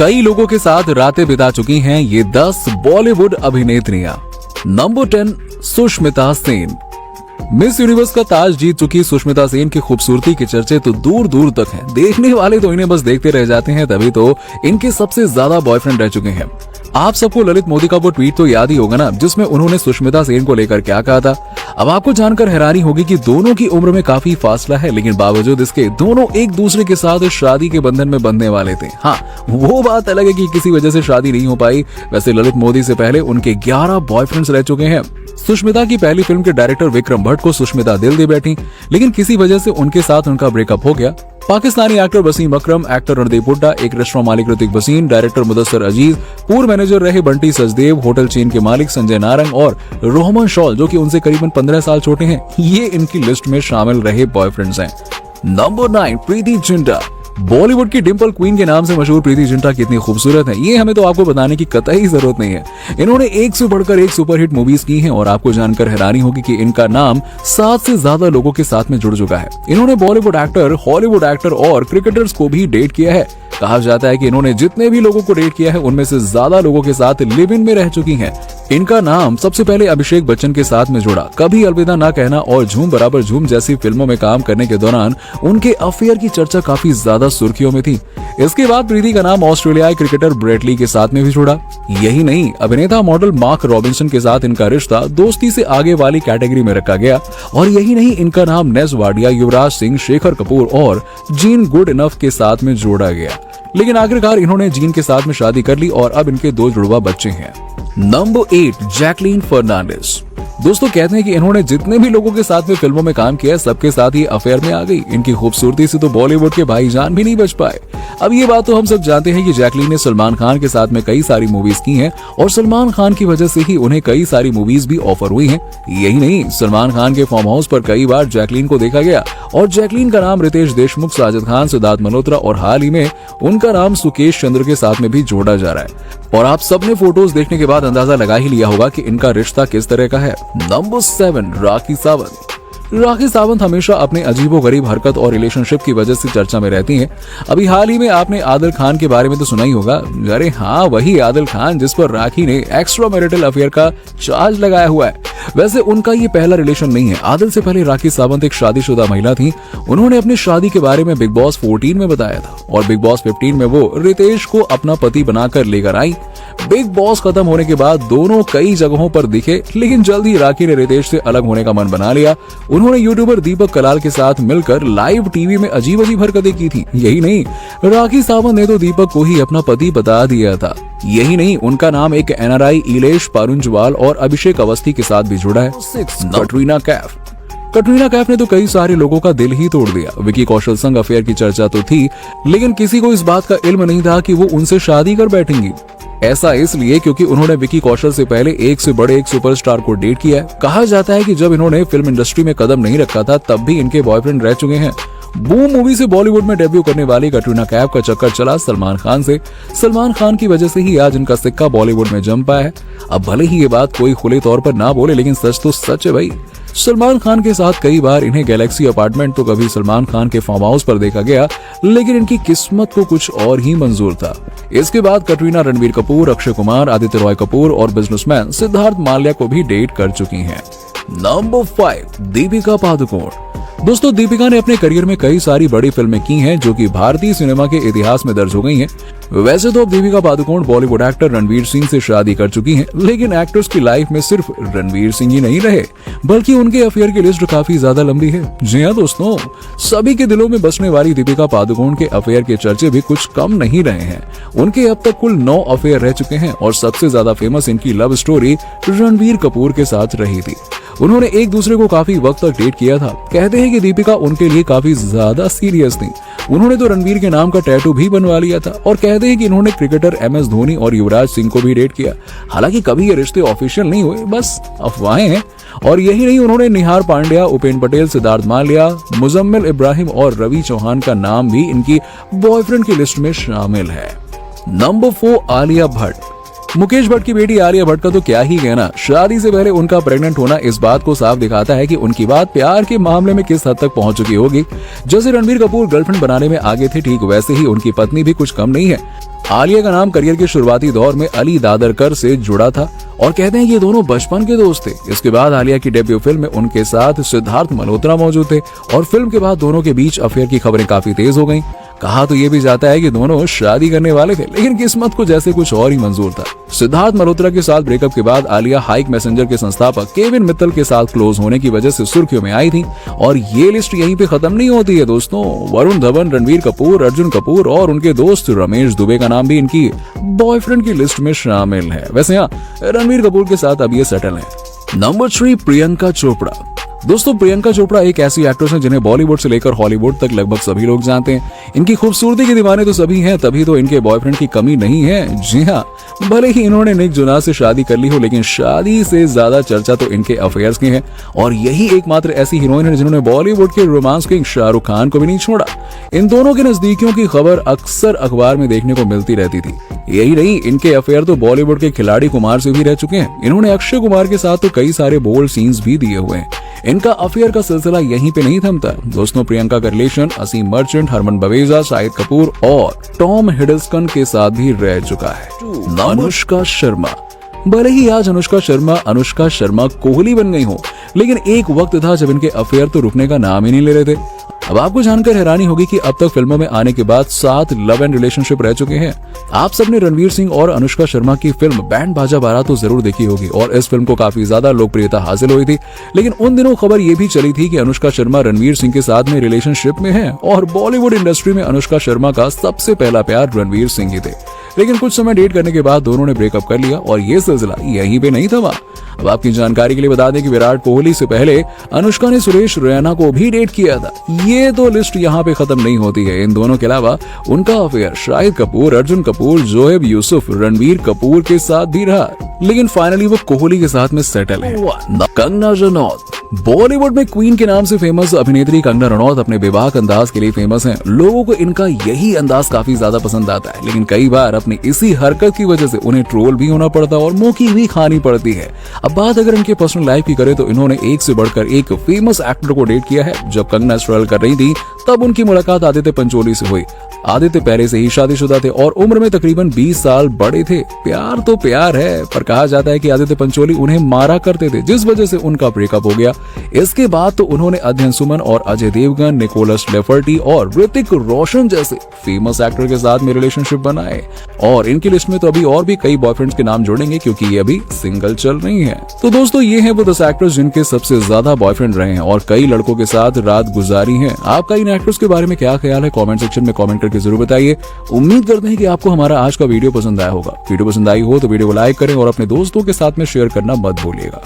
कई लोगों के साथ रातें बिता चुकी हैं ये 10 बॉलीवुड अभिनेत्रियां। Number 10 Sushmita Sen. Miss Universe का ताज जीत चुकी सुष्मिता सेन की खूबसूरती के चर्चे तो दूर दूर तक हैं। देखने वाले तो इन्हें बस देखते रह जाते हैं, तभी तो इनके सबसे ज्यादा बॉयफ्रेंड रह चुके हैं। आप सबको ललित मोदी का वो ट्वीट तो याद ही होगा ना, जिसमें उन्होंने सुष्मिता सेन को लेकर क्या कहा था। अब आपको जानकर हैरानी होगी कि दोनों की उम्र में काफी फासला है, लेकिन बावजूद इसके दोनों एक दूसरे के साथ शादी के बंधन में बंधने वाले थे। हाँ, वो बात अलग है कि किसी वजह से शादी नहीं हो पाई। वैसे ललित मोदी से पहले उनके 11 बॉयफ्रेंड्स रह चुके हैं। सुष्मिता की पहली फिल्म के डायरेक्टर विक्रम भट्ट को सुष्मिता दिल दे बैठी, लेकिन किसी वजह से उनके साथ उनका ब्रेकअप हो गया। पाकिस्तानी एक्टर वसीम अकरम, एक्टर रणदीप हुड्डा, एक रेस्टोरेंट मालिक ऋतिक भसीन, डायरेक्टर मुदस्सर अजीज, पूर्व मैनेजर रहे बंटी सचदेव, होटल चेन के मालिक संजय नारंग और रोहमन शॉल, जो कि उनसे करीबन 15 साल छोटे हैं, ये इनकी लिस्ट में शामिल रहे बॉयफ्रेंड्स हैं। नंबर 9 प्रीति जिंटा। बॉलीवुड की डिंपल क्वीन के नाम से मशहूर प्रीति जिंटा कितनी खूबसूरत है, ये हमें तो आपको बताने की कतई जरूरत नहीं है। इन्होंने एक से बढ़कर एक सुपरहिट मूवीज की हैं और आपको जानकर हैरानी होगी कि इनका नाम 7 से ज्यादा लोगों के साथ में जुड़ चुका है। इन्होंने बॉलीवुड एक्टर, हॉलीवुड एक्टर और क्रिकेटर्स को भी डेट किया है। कहा जाता है कि इन्होंने जितने भी लोगों को डेट किया है उनमें से ज्यादा लोगों के साथ लिव इन में रह चुकी हैं। इनका नाम सबसे पहले अभिषेक बच्चन के साथ में जुड़ा। कभी अलविदा ना कहना और झूम बराबर झूम जैसी फिल्मों में काम करने के दौरान उनके अफेयर की चर्चा काफी ज्यादा सुर्खियों में थी। इसके बाद प्रीति का नाम ऑस्ट्रेलियाई क्रिकेटर ब्रेट ली के साथ में भी जुड़ा। यही नहीं, अभिनेता मॉडल मार्क रॉबिन्सन के साथ इनका रिश्ता दोस्ती से आगे वाली कैटेगरी में रखा गया। और यही नहीं, इनका नाम नेस वाडिया, युवराज सिंह, शेखर कपूर और जीन गुड इनफ के साथ में जोड़ा गया। लेकिन आखिरकार इन्होंने जीन के साथ में शादी कर ली और अब इनके 2 जुड़वा बच्चे हैं। नंबर 8 जैकलीन फर्नांडिस। दोस्तों, कहते हैं कि इन्होंने जितने भी लोगों के साथ में फिल्मों में काम किया, सबके साथ ही अफेयर में आ गई। इनकी खूबसूरती से तो बॉलीवुड के भाईजान भी नहीं बच पाए। अब ये बात तो हम सब जानते हैं कि जैकलीन ने सलमान खान के साथ में कई सारी मूवीज की हैं और सलमान खान की वजह से ही उन्हें कई सारी मूवीज भी ऑफर हुई हैं। यही नहीं, सलमान खान के फार्म हाउस पर कई बार जैकलीन को देखा गया और जैकलीन का नाम रितेश देशमुख, साजिद खान, सिद्धार्थ मल्होत्रा और हाल ही में उनका नाम सुकेश चंद्र के साथ में भी जोड़ा जा रहा है। और आप सबने फोटोज देखने के बाद अंदाजा लगा ही लिया होगा कि इनका रिश्ता किस तरह का है। नंबर 7 राखी सावंत। राखी सावंत हमेशा अपने अजीबोगरीब हरकत और रिलेशनशिप की वजह से चर्चा में रहती हैं। अभी हाल ही में आपने आदिल खान के बारे में तो सुना ही होगा। अरे हाँ, वही आदिल खान जिस पर राखी ने एक्स्ट्रा मैरिटल अफेयर का चार्ज लगाया हुआ है। वैसे उनका ये पहला रिलेशन नहीं है। आदिल से पहले राखी सावंत एक शादीशुदा महिला थी। उन्होंने अपनी शादी के बारे में बिग बॉस 14 में बताया था और बिग बॉस 15 में वो रितेश को अपना पति बनाकर लेकर आई। बिग बॉस खत्म होने के बाद दोनों कई जगहों पर दिखे, लेकिन जल्द ही राखी ने रितेश से अलग होने का मन बना लिया। उन्होंने यूट्यूबर दीपक कलाल के साथ मिलकर लाइव टीवी में अजीब अजीब हरकतें की थी। यही नहीं, राखी सावंत ने तो दीपक को ही अपना पति बता दिया था। यही नहीं, उनका नाम एक NRI इलेश पारुंजवाल और अभिषेक अवस्थी के साथ भी जुड़ा है। 6 कटरीना कैफ। कटरीना कैफ ने तो कई सारे लोगों का दिल ही तोड़ दिया। विकी कौशल संग अफेयर की चर्चा तो थी, लेकिन किसी को इस बात का इल्म नहीं था कि वो उनसे शादी कर बैठेंगी। ऐसा इसलिए क्योंकि उन्होंने विकी कौशल से पहले एक से बड़े एक सुपरस्टार को डेट किया है। कहा जाता है कि जब इन्होंने फिल्म इंडस्ट्री में कदम नहीं रखा था, तब भी इनके बॉयफ्रेंड रह चुके हैं। बूम मूवी से बॉलीवुड में डेब्यू करने वाली कटरीना कैफ का चक्कर चला सलमान खान से। सलमान खान की वजह से ही आज इनका सिक्का बॉलीवुड में जम पाया है। अब भले ही ये बात कोई खुले तौर पर ना बोले, लेकिन सच तो सच है भाई। सलमान खान के साथ कई बार इन्हें गैलेक्सी अपार्टमेंट तो कभी सलमान खान के फार्म हाउस पर देखा गया, लेकिन इनकी किस्मत को कुछ और ही मंजूर था। इसके बाद कटरीना रणबीर कपूर, अक्षय कुमार, आदित्य रॉय कपूर और बिजनेसमैन सिद्धार्थ माल्या को भी डेट कर चुकी हैं। नंबर 5 दीपिका पादुकोण। दोस्तों, दीपिका ने अपने करियर में कई सारी बड़ी फिल्में की हैं जो कि भारतीय सिनेमा के इतिहास में दर्ज हो गई हैं। वैसे तो अब दीपिका पादुकोण बॉलीवुड एक्टर रणवीर सिंह से शादी कर चुकी हैं, लेकिन एक्टर्स की लाइफ में सिर्फ रणवीर सिंह ही नहीं रहे, बल्कि उनके अफेयर की लिस्ट काफी ज्यादा लंबी है। जी हाँ दोस्तों, सभी के दिलों में बसने वाली दीपिका पादुकोण के अफेयर के चर्चे भी कुछ कम नहीं रहे हैं। उनके अब तक कुल 9 अफेयर रह चुके हैं और सबसे ज्यादा फेमस इनकी लव स्टोरी रणवीर कपूर के साथ रही थी। उन्होंने एक दूसरे को काफी वक्त तक डेट किया था। कहते हैं कि दीपिका उनके लिए काफी ज्यादा सीरियस थी। उन्होंने तो रणवीर के नाम का टैटू भी बनवा लिया था और कहते हैं कि इन्होंने क्रिकेटर MS धोनी और युवराज सिंह को भी डेट किया। हालांकि कभी ये रिश्ते ऑफिशियल नहीं हुए, बस अफवाहें हैं। और यही नहीं, उन्होंने निहार पांड्या, उपेंद्र पटेल, सिद्धार्थ माल्या, मुजम्मिल इब्राहिम और रवि चौहान का नाम भी इनकी बॉयफ्रेंड की लिस्ट में शामिल है। नंबर 4 आलिया भट्ट। मुकेश भट्ट की बेटी आलिया भट्ट का तो क्या ही कहना, शादी से पहले उनका प्रेग्नेंट होना इस बात को साफ दिखाता है कि उनकी बात प्यार के मामले में किस हद तक पहुंच चुकी होगी। जैसे रणबीर कपूर गर्लफ्रेंड बनाने में आगे थे, ठीक वैसे ही उनकी पत्नी भी कुछ कम नहीं है। आलिया का नाम करियर के शुरुआती दौर में अली दादरकर से जुड़ा था और कहते हैं ये दोनों बचपन के दोस्त थे। इसके बाद आलिया की डेब्यू फिल्म में उनके साथ सिद्धार्थ मल्होत्रा मौजूद थे और फिल्म के बाद दोनों के बीच अफेयर की खबरें काफी तेज हो गईं। कहा तो ये भी जाता है कि दोनों शादी करने वाले थे, लेकिन किस्मत को जैसे कुछ और ही मंजूर था। सिद्धार्थ मल्होत्रा के साथ ब्रेकअप के बाद आलिया हाइक मैसेंजर के संस्थापक केविन मित्तल के साथ क्लोज होने की वजह से सुर्खियों में आई थी। और ये लिस्ट यहीं पे खत्म नहीं होती है दोस्तों। वरुण धवन, रणबीर कपूर, अर्जुन कपूर और उनके दोस्त रमेश दुबे का नाम भी इनकी बॉयफ्रेंड की लिस्ट में शामिल है। वैसे हाँ, रणबीर कपूर के साथ अब ये सेटल है। नंबर 3, प्रियंका चोपड़ा। दोस्तों, प्रियंका चोपड़ा एक ऐसी एक्ट्रेस है जिन्हें बॉलीवुड से लेकर हॉलीवुड तक लगभग सभी लोग जानते हैं। इनकी खूबसूरती के दीवाने तो सभी हैं, तभी तो इनके बॉयफ्रेंड की कमी नहीं है। जी हाँ, भले ही इन्होंने निक जोनास से शादी कर ली हो, लेकिन शादी से ज्यादा चर्चा तो इनके अफेयर्स की है। और यही एकमात्र ऐसी हीरोइन है जिन्होंने बॉलीवुड के रोमांस किंग शाहरुख खान को भी नहीं छोड़ा। इन दोनों के नजदीकियों की खबर अक्सर अखबार में देखने को मिलती रहती थी। यही नहीं, इनके अफेयर तो बॉलीवुड के खिलाड़ी कुमार से भी रह चुके हैं। इन्होंने अक्षय कुमार के साथ तो कई सारे बोल्ड सीन्स भी दिए हुए हैं। इनका अफेयर का सिलसिला यहीं पे नहीं थमता दोस्तों। प्रियंका का रिलेशन असीम मर्चेंट, हरमन बवेजा, शाहिद कपूर और टॉम हिडलस्टन के साथ भी रह चुका है। अनुष्का शर्मा। भले ही आज अनुष्का शर्मा कोहली बन गई हो, लेकिन एक वक्त था जब इनके अफेयर तो रुकने का नाम ही नहीं ले रहे थे। अब आपको जानकर हैरानी होगी कि अब तक फिल्मों में आने के बाद 7 लव एंड रिलेशनशिप रह चुके हैं। आप सबने रणवीर सिंह और अनुष्का शर्मा की फिल्म बैंड बाजा बारात तो जरूर देखी होगी और इस फिल्म को काफी ज्यादा लोकप्रियता हासिल हुई थी। लेकिन उन दिनों खबर ये भी चली थी कि अनुष्का शर्मा रणवीर सिंह के साथ में रिलेशनशिप में है और बॉलीवुड इंडस्ट्री में अनुष्का शर्मा का सबसे पहला प्यार रणवीर सिंह ही थे। लेकिन कुछ समय डेट करने के बाद दोनों ने ब्रेकअप कर लिया और ये सिलसिला यहीं पे नहीं थमा। अब आपकी जानकारी के लिए बता दें कि विराट कोहली से पहले अनुष्का ने सुरेश रैना को भी डेट किया था। ये तो लिस्ट यहाँ पे खत्म नहीं होती है। इन दोनों के अलावा उनका अफेयर शाहिद कपूर, अर्जुन कपूर, जोहेब यूसुफ, रणबीर कपूर के साथ भी रहा, लेकिन फाइनली वो कोहली के साथ में सेटल है। कंगना रनौत। बॉलीवुड में क्वीन के नाम से फेमस अभिनेत्री कंगना रनौत अपने बेबाक अंदाज के लिए फेमस हैं। लोगों को इनका यही अंदाज काफी ज्यादा पसंद आता है, लेकिन कई बार अपनी इसी हरकत की वजह से उन्हें ट्रोल भी होना पड़ता है और मुंह भी खानी पड़ती है। अब बात अगर इनके पर्सनल लाइफ की करें तो इन्होंने एक से बढ़कर एक फेमस एक्टर को डेट किया है। जब कंगना स्ट्रगल कर रही थी तब उनकी मुलाकात आदित्य पंचोली से हुई। आदित्य पहले से ही शादीशुदा थे और उम्र में तकरीबन 20 साल बड़े थे। प्यार तो प्यार है, पर कहा जाता है कि आदित्य पंचोली उन्हें मारा करते थे, जिस वजह से उनका ब्रेकअप हो गया। इसके बाद तो उन्होंने अध्ययन सुमन और अजय देवगन, निकोलस लेफर्टी और ऋतिक रोशन जैसे फेमस एक्टर के साथ में रिलेशनशिप बनाए। और इनकी लिस्ट में तो अभी और भी कई बॉयफ्रेंड्स के नाम जोड़ेंगे क्योंकि ये अभी सिंगल चल रही हैं। तो दोस्तों, ये हैं वो 10 एक्टर्स जिनके सबसे ज्यादा बॉयफ्रेंड रहे हैं और कई लड़कों के साथ रात गुजारी है। आपका इन एक्टर्स के बारे में क्या ख्याल है? कमेंट सेक्शन में कमेंट करके जरूर बताइए। उम्मीद करते हैं कि आपको हमारा आज का वीडियो पसंद आया होगा। वीडियो पसंद आई हो तो वीडियो को लाइक करें और अपने दोस्तों के साथ में शेयर करना मत भूलिएगा।